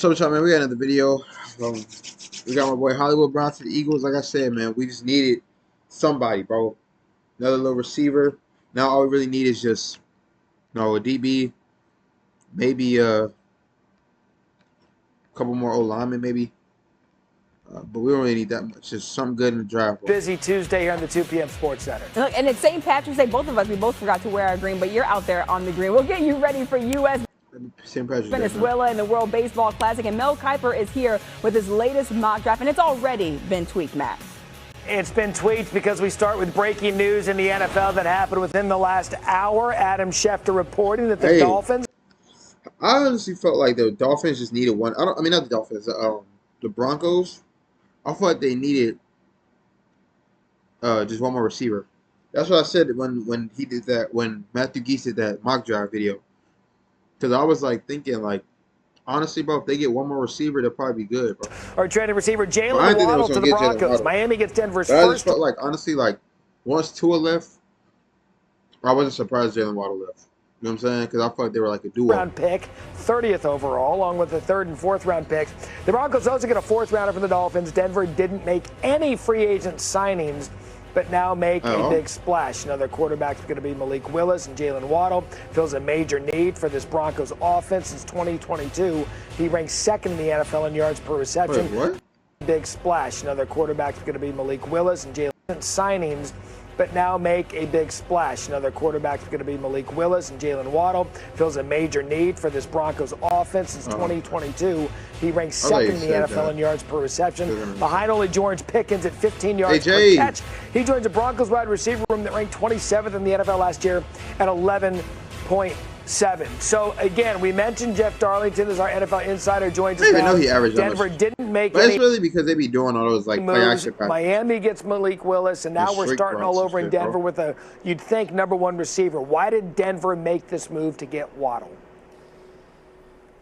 So, man, we got another video. We got my boy Hollywood Brown to the Eagles. Like I said, man, we just needed somebody, bro. Another little receiver. Now all we really need is just, a DB, maybe a couple more O-linemen, maybe. But we don't really need that much. Just something good in the draft, bro. Busy Tuesday here on the 2 p.m. Sports Center. Look, and it's St. Patrick's Day. Both of us, we both forgot to wear our green, but you're out there on the green. We'll get you ready for U.S. Venezuela in the World Baseball Classic, and Mel Kiper is here with his latest mock draft, and it's already been tweaked, Matt. It's been tweaked because we start with breaking news in the NFL that happened within the last hour. Adam Schefter reporting that the Dolphins. I honestly felt like the Dolphins just needed one. Not the Dolphins. The Broncos. I thought they needed just one more receiver. That's what I said when he did that. When Matthew Geese did that mock draft video. Because I was thinking honestly, bro, if they get one more receiver, they'll probably be good, bro. Our traded receiver Jaylen Waddle to the Broncos. Miami gets Denver's first. I just felt honestly, once Tua left, I wasn't surprised Jaylen Waddle left. You know what I'm saying? Because I felt like they were like a duo. Round pick, 30th overall, along with the 3rd and 4th round picks. The Broncos also get a 4th rounder from the Dolphins. Denver didn't make any free agent signings, but now make a big splash. Another quarterback is going to be Malik Willis, and Jaylen Waddle fills a major need for this Broncos offense. Since 2022, he ranks 2nd in the NFL in yards per reception. Wait, what? Big splash. Another quarterback is going to be Malik Willis, and Jaylen signings, but now make a big splash. Another quarterback is going to be Malik Willis, and Jaylen Waddle fills a major need for this Broncos offense. Since 2022, he ranks 2nd in the NFL in yards per reception, behind only George Pickens at 15 yards per catch. He joins the Broncos wide receiver room that ranked 27th in the NFL last year at 11.7. So again, we mentioned Jeff Darlington as our NFL insider, joins us now. I didn't even know he averaged Denver didn't make but any it's really because they be doing all those play action passes. Miami gets Malik Willis, and now we're starting all over in Denver with a, you'd think, #1 receiver. Why did Denver make this move to get Waddle?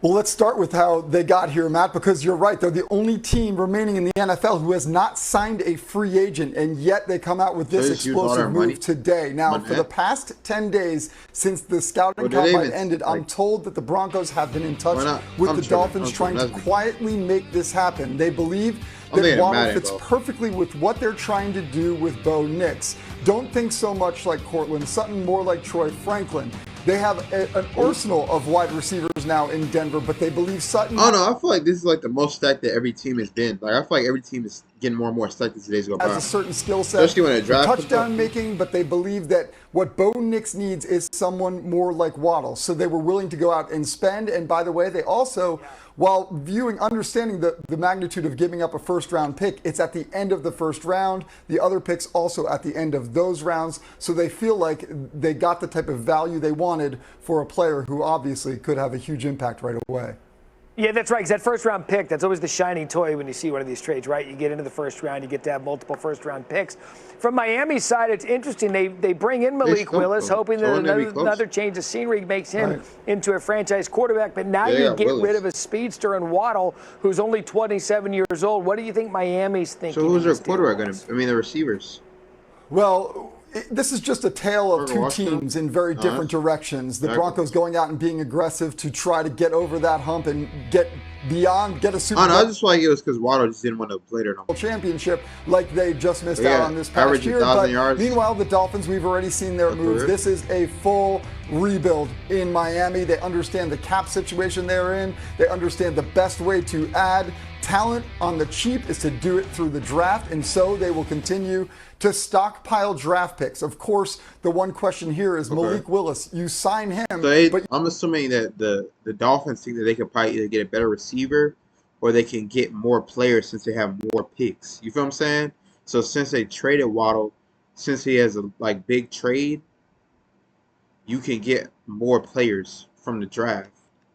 Well, let's start with how they got here, Matt, because you're right. They're the only team remaining in the NFL who has not signed a free agent, and yet they come out with this explosive move today. Now, for the past 10 days since the scouting combine ended, I'm told that the Broncos have been in touch with the Dolphins trying to quietly make this happen. They believe that Waddle fits perfectly with what they're trying to do with Bo Nix. Don't think so much like Cortland Sutton, more like Troy Franklin. They have an arsenal of wide receivers now in Denver, but they believe Sutton. Oh no, I feel like this is the most stacked that every team has been. I feel like every team is getting more and more stacked as today's go by. Has a certain skill set, especially when they draft touchdown making, but they believe that what Bo Nix needs is someone more like Waddle. So they were willing to go out and spend. And by the way, they also, while understanding the magnitude of giving up a 1st round pick, it's at the end of the 1st round. The other picks also at the end of those rounds. So they feel like they got the type of value they wanted for a player who obviously could have a huge impact right away. Yeah, that's right, because that 1st round pick, that's always the shining toy when you see one of these trades, right? You get into the 1st round, you get to have multiple 1st round picks. From Miami's side, it's interesting. They bring in Malik Willis, hoping that another change of scenery makes him into a franchise quarterback. But now you get rid of a speedster in Waddle, who's only 27 years old. What do you think Miami's thinking? So who's their quarterback going to? The receivers. Well, this is just a tale of two teams in very different directions. The Broncos going out and being aggressive to try to get over that hump and get a Super Bowl. I just feel like it was because Waddle just didn't want to play their championship like they just missed out on this past year. But meanwhile, the Dolphins, we've already seen their moves. This is a full rebuild in Miami. They understand the cap situation they're in. They understand the best way to add talent on the cheap is to do it through the draft, and so they will continue to stockpile draft picks. Of course, the one question here is Malik Willis. You sign him. So I'm assuming that the Dolphins think that they could probably either get a better receiver or they can get more players since they have more picks. You feel what I'm saying? So since they traded Waddle, since he has a big trade, you can get more players from the draft.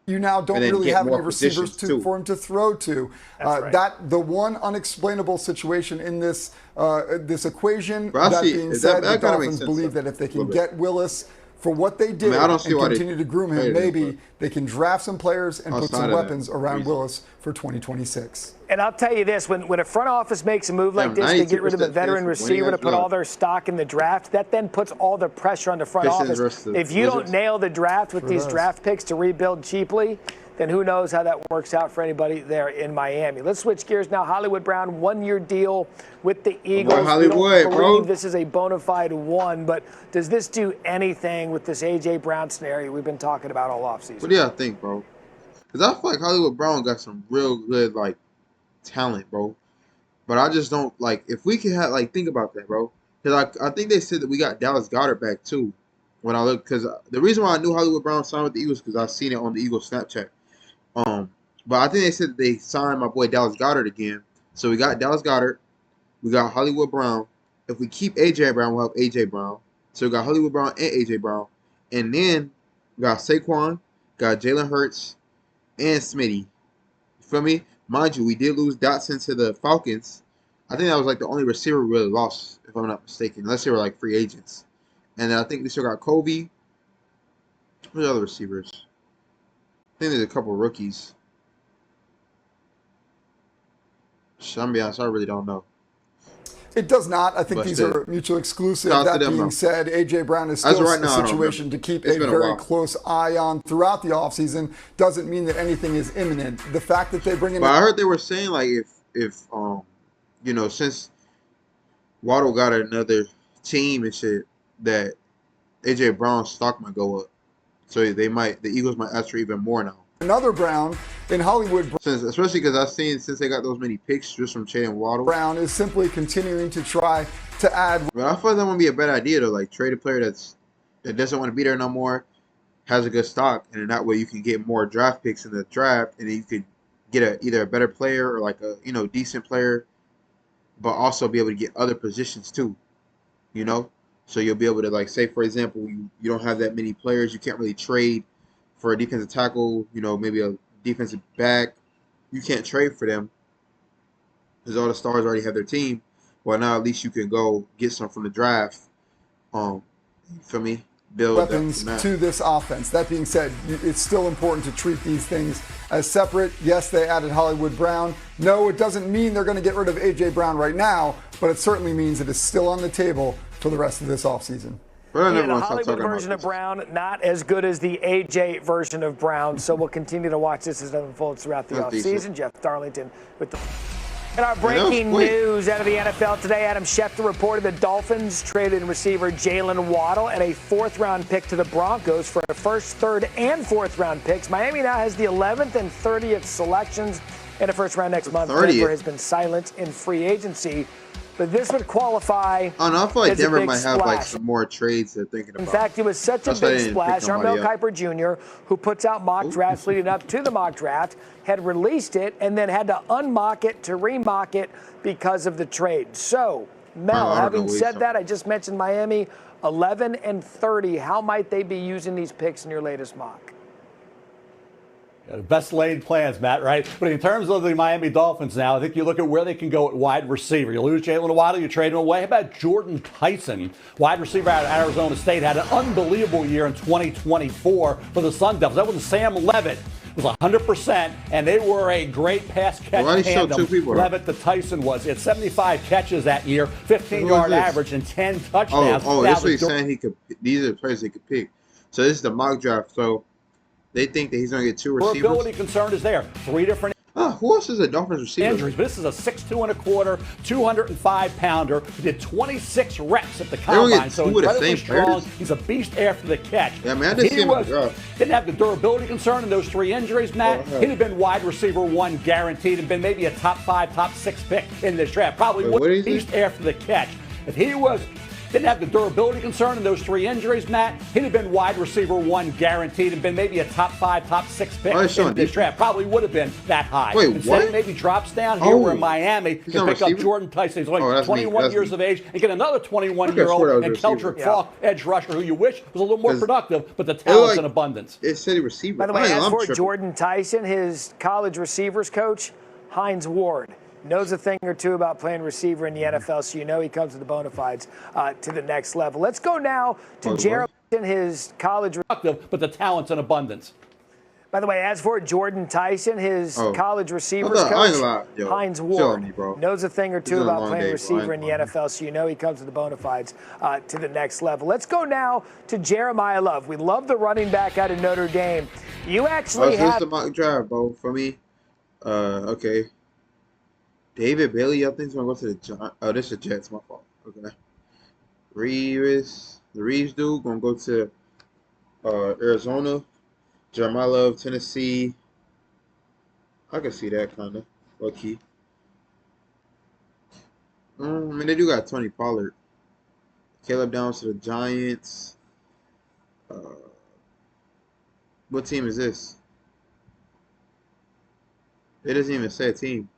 You now don't really have any receivers for him to throw to. The one unexplainable situation in this this equation. That being said, the Dolphins believe that if they can get Willis for what they did and continue to groom him, maybe they can draft some players and put some weapons around Willis for 2026. And I'll tell you this, when a front office makes a move like this, they get rid of the veteran receiver to put all their stock in the draft, that then puts all the pressure on the front office. If you don't nail the draft with these draft picks to rebuild cheaply, then who knows how that works out for anybody there in Miami. Let's switch gears now. Hollywood Brown, one-year deal with the Eagles. Hollywood, we don't believe bro. this is a bona fide one, but does this do anything with this A.J. Brown scenario we've been talking about all offseason? What do y'all think, bro? Because I feel like Hollywood Brown got some real good, like, talent, bro. But I just don't, like, if we could have, like, think about that, bro. Because I think they said that we got Dallas Goedert back, too. When I look, because the reason why I knew Hollywood Brown signed with the Eagles because I seen it on the Eagles Snapchat. But I think they said that they signed my boy Dallas Goedert again. So we got Dallas Goedert, we got Hollywood Brown. If we keep AJ Brown, we'll have AJ Brown. So we got Hollywood Brown and AJ Brown, and then we got Saquon, got Jalen Hurts, and Smitty. You feel me? Mind you, we did lose Dotson to the Falcons. I think that was like the only receiver we really lost, if I'm not mistaken, unless they were like free agents. And then I think we still got Kobe. Who's the other receivers? I think there's a couple rookies. I'm gonna be honest, I really don't know. It does not. I think these are mutually exclusive. That being said, A.J. Brown is still a situation to keep a very close eye on throughout the offseason. Doesn't mean that anything is imminent. The fact that they bring in... But I heard they were saying, like, if you know, since Waddle got another team and shit, that A.J. Brown's stock might go up. So the Eagles might ask for even more now. Another Brown in Hollywood. Especially because I've seen since they got those many picks just from Jaylen Waddle. Brown is simply continuing to try to add. But I feel like that wouldn't be a bad idea to like trade a player that doesn't want to be there no more, has a good stock, and in that way you can get more draft picks in the draft, and then you could get either a better player or like a decent player, but also be able to get other positions too, you know. So you'll be able to, like, say for example, you don't have that many players, you can't really trade for a defensive tackle, maybe a defensive back. You can't trade for them because all the stars already have their team. Well, now at least you can go get some from the draft. You feel me? Build weapons to this offense. That being said, it's still important to treat these things as separate. Yes, they added Hollywood Brown. No, it doesn't mean they're going to get rid of A.J. Brown right now, but it certainly means it is still on the table for the rest of this offseason. The Hollywood version of Brown, not as good as the A.J. version of Brown, so we'll continue to watch this as it unfolds throughout the offseason. Jeff Darlington with the... And our breaking news out of the NFL today, Adam Schefter reported the Dolphins traded receiver Jaylen Waddle and a fourth-round pick to the Broncos for the first, third, and fourth-round picks. Miami now has the 11th and 30th selections in a first round next month. Denver has been silent in free agency. But this would qualify. Oh, no, I feel like Denver might have like some more trades they're thinking about. In fact, it was such a big splash. Our Mel Kiper Jr., who puts out mock drafts leading up to the mock draft, had released it and then had to unmock it to remock it because of the trade. So, Mel, having said that, I just mentioned Miami, 11 and 30. How might they be using these picks in your latest mock? Best laid plans, Matt, right? But in terms of the Miami Dolphins now, I think you look at where they can go at wide receiver. You lose Jaylen Waddle, you trade him away. How about Jordan Tyson, wide receiver out of Arizona State, had an unbelievable year in 2024 for the Sun Devils. That was Sam Levitt. It was 100%, and they were a great pass catch tandem. Levitt to Tyson was. He had 75 catches that year, 15-yard average, and 10 touchdowns. That's what he's saying. These are the players he could pick. So this is the mock draft. So they think that he's going to get two receivers. Durability concern is there. 3 different who else is a Dolphins receiver? Injuries, but this is a 6'2 1/4", 205-pounder. He did 26 reps at the combine, so incredibly strong. He's a beast after the catch. Yeah, man, I didn't see him didn't have the durability concern in those 3 injuries, Matt. He'd have been wide receiver 1 guaranteed and been maybe a top 5, top 6 pick in this draft. Probably would be beast after the catch. If he didn't have the durability concern in those 3 injuries, Matt, he'd have been wide receiver 1 guaranteed and been maybe a top 5, top 6 pick in this draft. Probably would have been that high. Wait, instead, it maybe drops down here where Miami can pick up Jordan Tyson. He's only 21 years of age and get another 21-year-old and Keldrick Falk, edge rusher, who you wish was a little more productive, but the talent's in abundance. It said receiver. By the way, as for Jordan Tyson, his college receivers coach, Hines Ward, knows a thing or two about playing receiver in the NFL, so you know he comes with the bona fides to the next level. Let's go now to Jared in his college. But the talent's in abundance. By the way, as for Jordan Tyson, his college receivers coach, Hines Ward, knows a thing or two about playing receiver in the NFL, so you know he comes with the bona fides to the next level. Let's go now to Jeremiah Love. We love the running back out of Notre Dame. You actually have... This is the mock draft, bro, for me. Okay. David Bailey, I think, is going to go to the Giants. Oh, this is the Jets, my fault. Okay. The Reeves dude, going to go to Arizona. Jeremiah Love, Tennessee. I can see that kind of low-key. I mean, they do got Tony Pollard. Caleb Downs to the Giants. What team is this? It doesn't even say a team.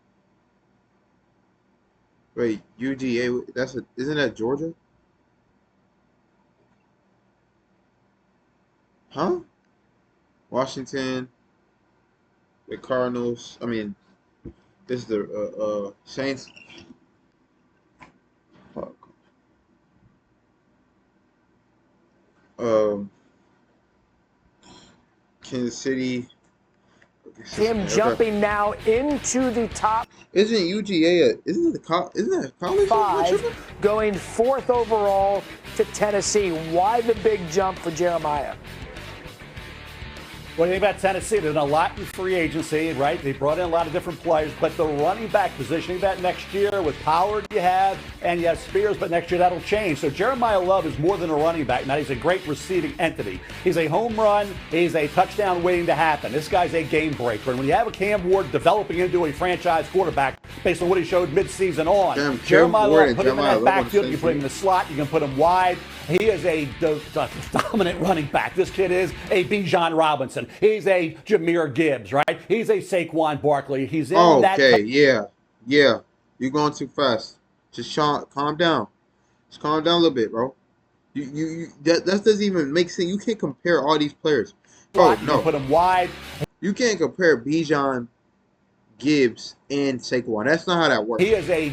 Wait, UGA, isn't that Georgia? Huh? Washington, the Cardinals. I mean, this is the Saints. Fuck. Kansas City. Him jumping now into the top. Isn't UGA? Isn't that college? 5, going 4th overall to Tennessee. Why the big jump for Jeremiah? What do you think about Tennessee? There's a lot in free agency, right? They brought in a lot of different players, but the running back positioning that next year with Pollard you have Spears, but next year that'll change. So Jeremiah Love is more than a running back. Now he's a great receiving entity. He's a home run. He's a touchdown waiting to happen. This guy's a game breaker. And when you have a Cam Ward developing into a franchise quarterback based on what he showed midseason on, Jeremiah Love, put him in that backfield. You can put him in the slot. You can put him wide. He is a dominant running back. This kid is a Bijan Robinson. He's a Jahmyr Gibbs, right? He's a Saquon Barkley. He's in that. Okay, yeah. You're going too fast. Just calm down. Just calm down a little bit, bro. That doesn't even make sense. You can't compare all these players. Bro, no. Put him wide. You can't compare Bijan, Gibbs, and Saquon. That's not how that works. He is a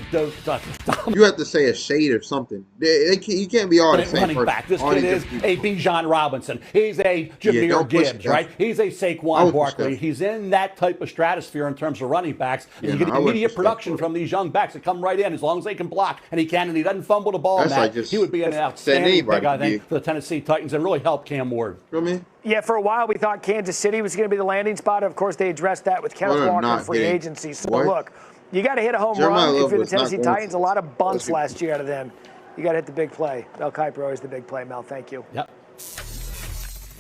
you have to say a shade or something. You can't be all the same running back. This kid is a Bijan Robinson. He's a Jahmyr Gibbs, right? He's a Saquon Barkley. He's in that type of stratosphere in terms of running backs. And you get immediate production from these young backs that come right in as long as they can block. And he can, and he doesn't fumble the ball. He would be an outstanding pick, I think, for the Tennessee Titans and really help Cam Ward. You know what I mean? Yeah, for a while we thought Kansas City was going to be the landing spot. Of course, they addressed that with Kenneth Walker in free agency. So, look, you got to hit a home run if you're the Tennessee Titans. A lot of bunts last year out of them. You got to hit the big play. Mel Kiper always the big play. Mel, thank you. Yep.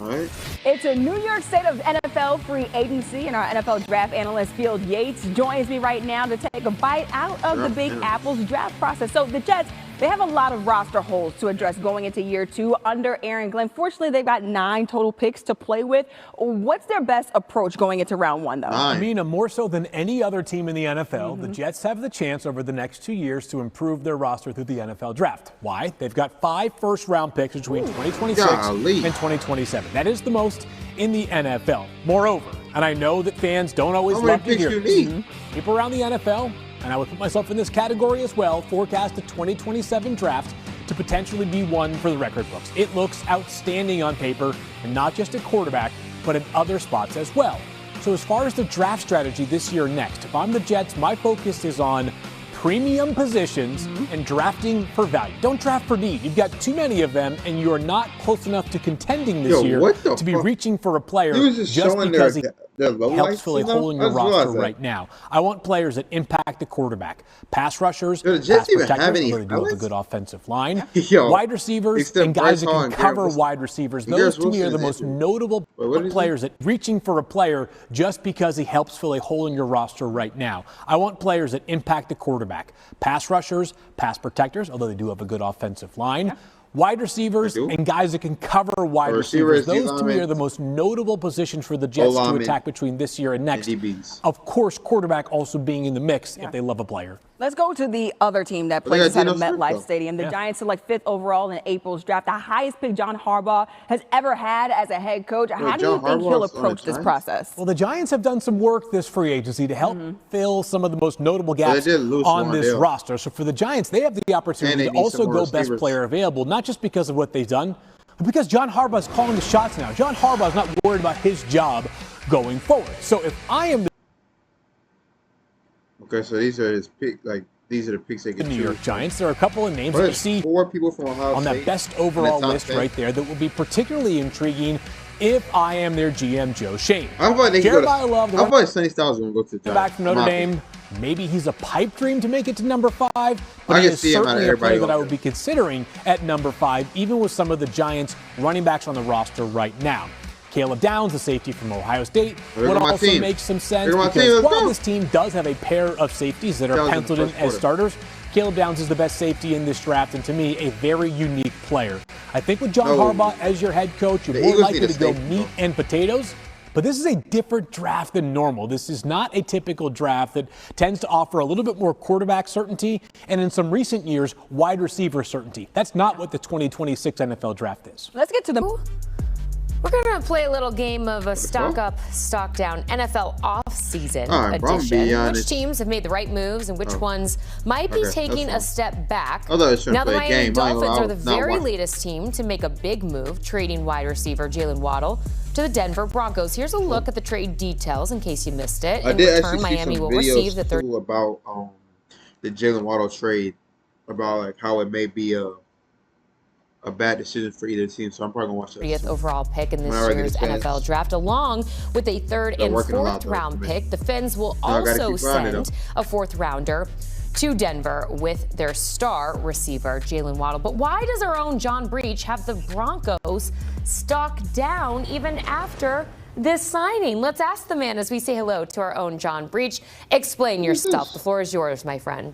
All right. It's a New York State of NFL free agency, and our NFL draft analyst Field Yates joins me right now to take a bite out of the Big Apple's draft process. So the Jets, they have a lot of roster holes to address going into year 2 under Aaron Glenn. Fortunately, they've got 9 total picks to play with. What's their best approach going into round 1, though? I mean, more so than any other team in the NFL, the Jets have the chance over the next 2 years to improve their roster through the NFL draft. Why? They've got 5 first-round picks between 2026 and 2027. That is the most in the NFL. Moreover, and I know that fans don't always love to hear this, people around the NFL, and I would put myself in this category as well, forecast a 2027 draft to potentially be one for the record books. It looks outstanding on paper, and not just at quarterback, but at other spots as well. So as far as the draft strategy this year next, if I'm the Jets, my focus is on premium positions and drafting for value. Don't draft for need. You've got too many of them, and you're not close enough to contending this year to be reaching for a player just because he helps fill a hole in your roster right now. I want players that impact the quarterback. Pass rushers, pass protectors, they do have a good offensive line. Wide receivers, and guys that can cover wide receivers. Those, to me, are the most notable players that reaching for a player just because he helps fill a hole in your roster right now. I want players that impact the quarterback. Pass rushers, pass protectors, although they do have a good offensive line. Wide receivers and guys that can cover wide receivers. Those, to me, are the most notable positions for the Jets to attack between this year and next. Of course, quarterback also being in the mix if they love a player. Let's go to the other team that plays inside of MetLife Stadium. The Giants select 5th overall in April's draft, the highest pick John Harbaugh has ever had as a head coach. How do you think he'll approach this process? Well, the Giants have done some work this free agency to help fill some of the most notable gaps on this roster. So for the Giants, they have the opportunity to also go best player available, not just because of what they've done, but because John Harbaugh is calling the shots now. John Harbaugh is not worried about his job going forward. So if I am the Okay, so these are his pick. Like these are the picks they can New choose. York Giants, there are a couple of names Well, that you see 4 people from Ohio on State that best overall list right there that will be particularly intriguing if I am their GM, Joe Shane. I thought they Jeremiah Love, the I thought Sonny Styles was going to go to the Giants. back from Notre Dame. Maybe he's a pipe dream to make it to number 5, but I he can is see him out of certainly a everybody player that I going would be considering at number 5, even with some of the Giants running backs on the roster right now. Caleb Downs, the safety from Ohio State, would also make some sense because while this team does have a pair of safeties that are penciled in as starters, Caleb Downs is the best safety in this draft and to me a very unique player. I think with John Harbaugh as your head coach, you're more likely to go meat and potatoes. But this is a different draft than normal. This is not a typical draft that tends to offer a little bit more quarterback certainty and in some recent years, wide receiver certainty. That's not what the 2026 NFL draft is. Let's get to the... We're going to play a little game of a stock up, stock down NFL offseason edition. Which teams have made the right moves and which ones might be taking a step back. Now the Miami Dolphins are the very latest team to make a big move, trading wide receiver Jaylen Waddle to the Denver Broncos. Here's a look at the trade details in case you missed it. In return, Miami will receive the third. About the Jaylen Waddle trade, about like how it may be a bad decision for either team, so I'm probably gonna watch that. 30th overall pick in this year's NFL draft, along with a 3rd and 4th round pick. The Fins will also send a 4th rounder to Denver with their star receiver, Jaylen Waddle. But why does our own John Breach have the Broncos stock down even after this signing? Let's ask the man as we say hello to our own John Breach. Explain yourself. The floor is yours, my friend.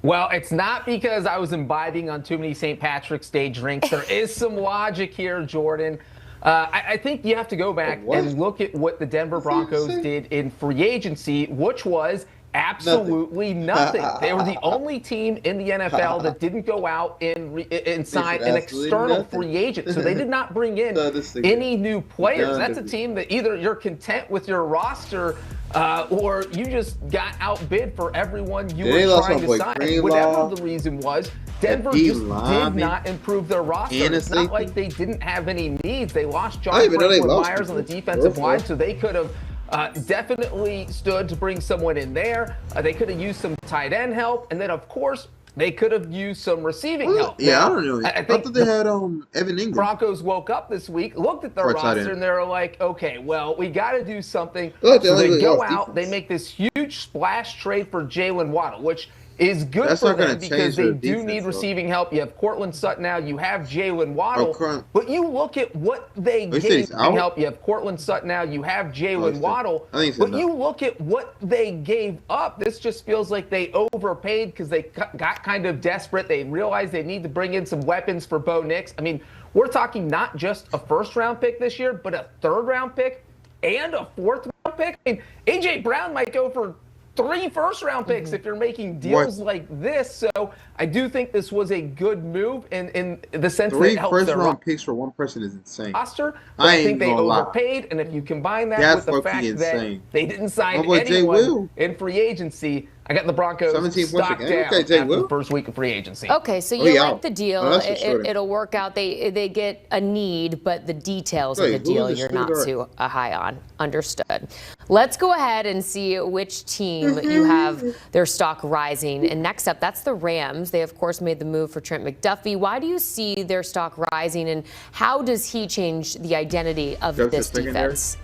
Well, it's not because I was imbibing on too many St. Patrick's Day drinks. There is some logic here, Jordan. I think you have to go back and look at what the Denver Broncos did in free agency, which was absolutely nothing. They were the only team in the NFL that didn't go out and sign an external free agent. So they did not bring in any new players. That's a team that either you're content with your roster or you just got outbid for everyone you were trying to sign. Whatever the reason was, Denver just did not improve their roster. It's not like they didn't have any needs. They lost John Myers on the defensive line, so they could have definitely stood to bring someone in there. They could have used some tight end help, and then of course they could have used some receiving help. Yeah, now, I don't know. I thought they had Evan Ingram. Broncos woke up this week, looked at their roster, and they were like, okay, well, we got to do something. So they go out, they make this huge splash trade for Jaylen Waddle, which is good for them because they do need receiving help. You have Cortland Sutton now. You have Jaylen Waddle. But you look at what they gave help. You have Cortland Sutton now. You have Jaylen Waddle. But you look at what they gave up. This just feels like they overpaid because they got kind of desperate. They realized they need to bring in some weapons for Bo Nix. I mean, we're talking not just a 1st-round pick this year, but a 3rd-round pick and a 4th-round pick. I mean, A.J. Brown might go for 3 first-round picks if you're making deals like this. So I do think this was a good move in the sense that it helps their 3 first-round picks for one person is insane. Roster, I think they overpaid, and if you combine that with the fact that they didn't sign anyone in free agency, I got the Broncos stocked down after the first week of free agency. Okay, so you like the deal. It'll work out. They get a need, but the details of the deal you're not too high on. Understood. Let's go ahead and see which team you have their stock rising. And next up, that's the Rams. They, of course, made the move for Trent McDuffie. Why do you see their stock rising, and how does he change the identity of this defense?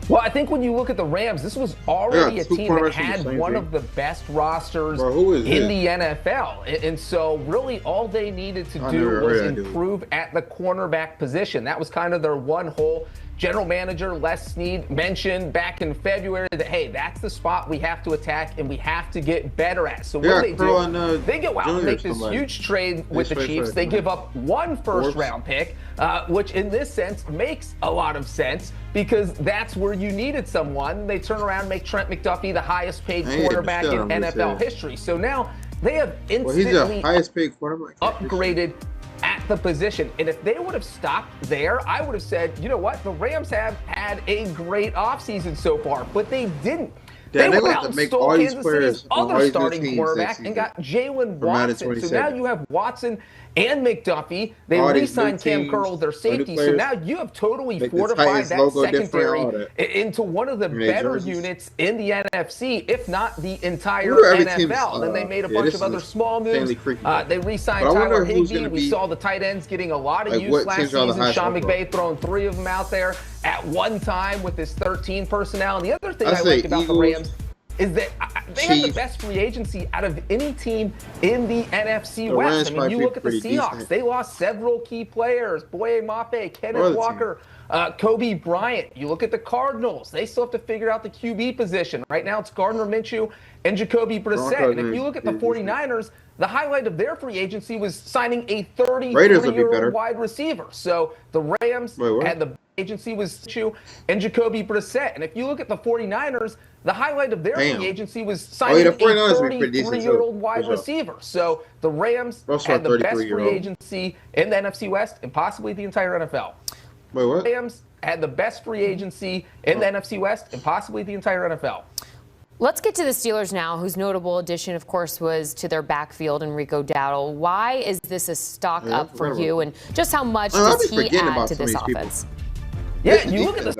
Well, I think when you look at the Rams, this was already a team that had one of the best rosters in the NFL. And so really all they needed to do was improve at the cornerback position. That was kind of their one hole. General manager Les Snead mentioned back in February that, hey, that's the spot we have to attack and we have to get better at. So what they do, they go out and make this huge trade with the Chiefs. They give up 1 first-round pick, which in this sense makes a lot of sense because that's where you needed someone. They turn around and make Trent McDuffie the highest paid quarterback in NFL history. So now they have instantly upgraded at the position. And if they would have stopped there, I would have said, you know what? The Rams have had a great offseason so far, but they didn't. They went out and stole Kansas City's other starting quarterback and got Jaylen Watson. So now you have Watson and McDuffie. They re-signed Cam Curl, their safety. So now you have totally fortified that secondary into one of the better units in the NFC, if not the entire NFL. Then they made a bunch of other small moves. They re-signed Tyler Higbee. We saw the tight ends getting a lot of use last season. Sean McVay throwing 3 of them out there at one time with his 13 personnel. And the other thing I like about the Rams is that they have the best free agency out of any team in the NFC West. I mean, you look at the Seahawks. They lost several key players. Boye Mafe, Kenneth Walker, Kobe Bryant. You look at the Cardinals. They still have to figure out the QB position. Right now it's Gardner Minshew and Jacoby Brissett. And if you look at the 49ers, the highlight of their free agency was signing a 33-year-old wide receiver. So the Rams had the agency was Minshew and Jacoby Brissett. And if you look at the 49ers, the highlight of their free agency was signing a 33-year-old wide receiver. So the Rams had the best free agency in the NFC West and possibly the entire NFL. Wait, what? Rams had the best free agency in the NFC West and possibly the entire NFL. Let's get to the Steelers now, whose notable addition, of course, was to their backfield, Enrico Dowdle. Why is this a stock up for you, and just how much does he add to this offense? Yeah, you look at this.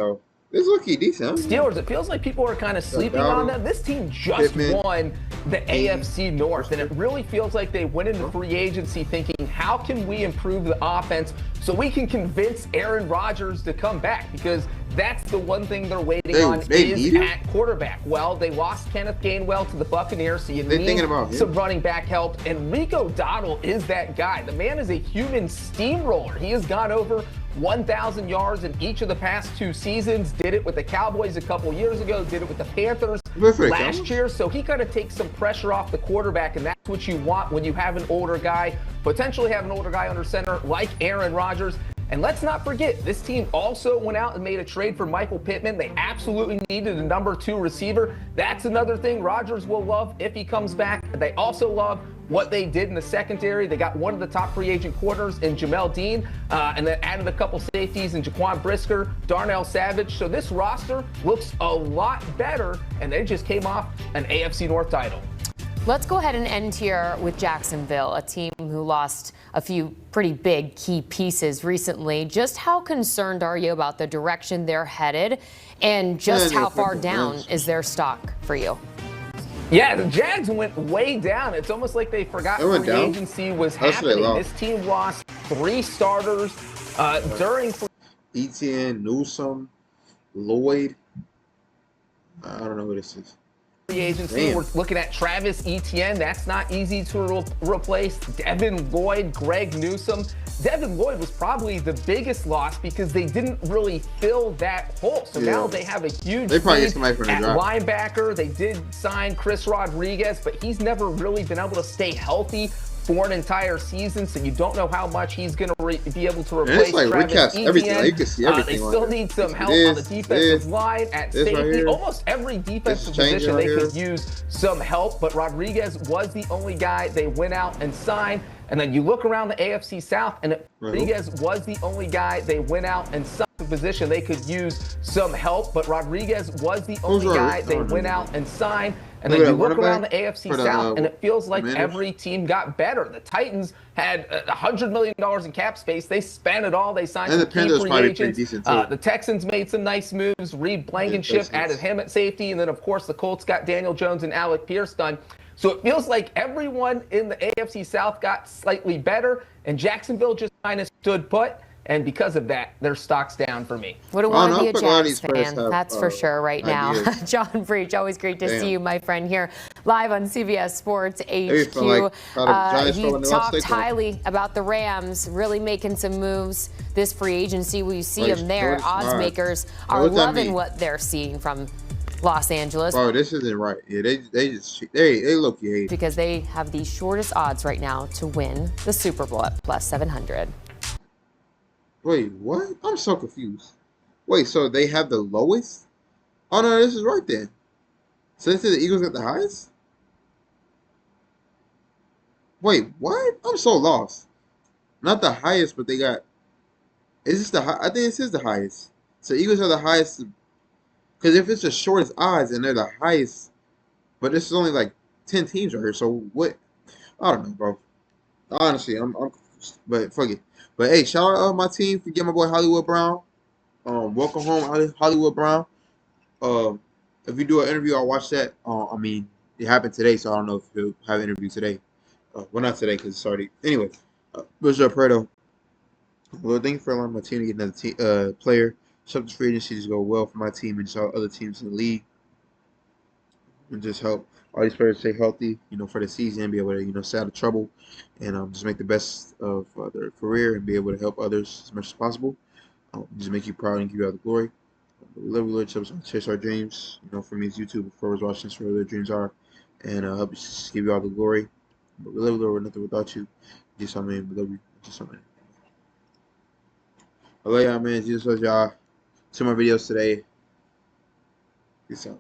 This looking decent. Steelers, it feels like people are kind of sleeping on them. This team just won the AFC North, and it really feels like they went into free agency thinking, how can we improve the offense so we can convince Aaron Rodgers to come back? Because that's the one thing they're waiting on is at quarterback. Well, they lost Kenneth Gainwell to the Buccaneers, so you need some running back help. And Enrico Dowdle is that guy. The man is a human steamroller. He has gone over 1,000 yards in each of the past 2 seasons. Did it with the Cowboys a couple years ago. Did it with the Panthers last year. So he kind of takes some pressure off the quarterback, and that's what you want when you have an older guy, potentially have an older guy under center like Aaron Rodgers. And let's not forget, this team also went out and made a trade for Michael Pittman. They absolutely needed a number 2 receiver. That's another thing Rodgers will love if he comes back. They also love what they did in the secondary. They got one of the top free agent corners in Jamel Dean, and then added a couple safeties in Jaquan Brisker, Darnell Savage. So this roster looks a lot better, and they just came off an AFC North title. Let's go ahead and end here with Jacksonville, a team who lost a few pretty big key pieces recently. Just how concerned are you about the direction they're headed, and just how far down is their stock for you? Yeah, the Jags went way down. It's almost like they forgot free agency was happening. This team lost 3 starters during Etienne, Newsome, Lloyd. I don't know who this is. Free agency. We're looking at Travis Etienne. That's not easy to replace. Devin Lloyd, Greg Newsome. Devin Lloyd was probably the biggest loss because they didn't really fill that hole. So now they have a huge need at linebacker. They did sign Chris Rodriguez, but he's never really been able to stay healthy for an entire season, so you don't know how much he's going to be able to replace Travis Etienne. You can see everything. They still need some help on the defensive line at safety. Almost every defensive position they could use some help, but Rodriguez was the only guy they went out and signed. And then you look around the AFC South, and Rodriguez was the only guy they went out and signed. Position they could use some help, but Rodriguez was the only guy they went out and signed. And then you look around the AFC South, and it feels like every team got better. The Titans had $100 million in cap space. They spent it all. They signed some key free agents. The Texans made some nice moves. Reed Blankenship added him at safety. And then, of course, the Colts got Daniel Jones and Alec Pierce done. So it feels like everyone in the AFC South got slightly better, and Jacksonville just kind of stood put. And because of that, their stock's down for me. Would want to be a Jags fan, that's for sure right now. John Breach, always great to see you, my friend, here live on CBS Sports HQ. He talked highly about the Rams really making some moves this free agency. We see them there. Odds makers are loving what they're seeing from Los Angeles. Bro, this isn't right. Yeah, they look hate because they have the shortest odds right now to win the Super Bowl at plus 700. Wait, what? I'm so confused. Wait, so they have the lowest? Oh, no, this is right then. So this is the Eagles got the highest? Wait, what? I'm so lost. Not the highest, but they got... Is this the high? I think this is the highest. So Eagles are the highest. Because if it's the shortest odds and they're the highest, but this is only like 10 teams right here. So what? I don't know, bro. Honestly, I'm but fuck it. But hey, shout out my team for getting my boy Hollywood Brown. Welcome home, Hollywood Brown. If you do an interview, I'll watch that. I mean, it happened today, so I don't know if he'll have an interview today. Well, not today because it's already. Anyway, Mr. Alfredo. Well, thank you for allowing my team to get another player. Hope this free agency just go well for my team and just all other teams in the league, and just help all these players stay healthy, for the season, be able to, stay out of trouble, and just make the best of their career and be able to help others as much as possible. Just make you proud and give you all the glory. We love you, Lord. Chase our dreams. For me, it's YouTube. Before I was watching this, where their dreams are, and help us give you all the glory. But we love you, Lord. We're nothing without you. Just amen. We love you. Just amen. I love y'all, man. Jesus loves y'all. 2 more videos today. Peace out.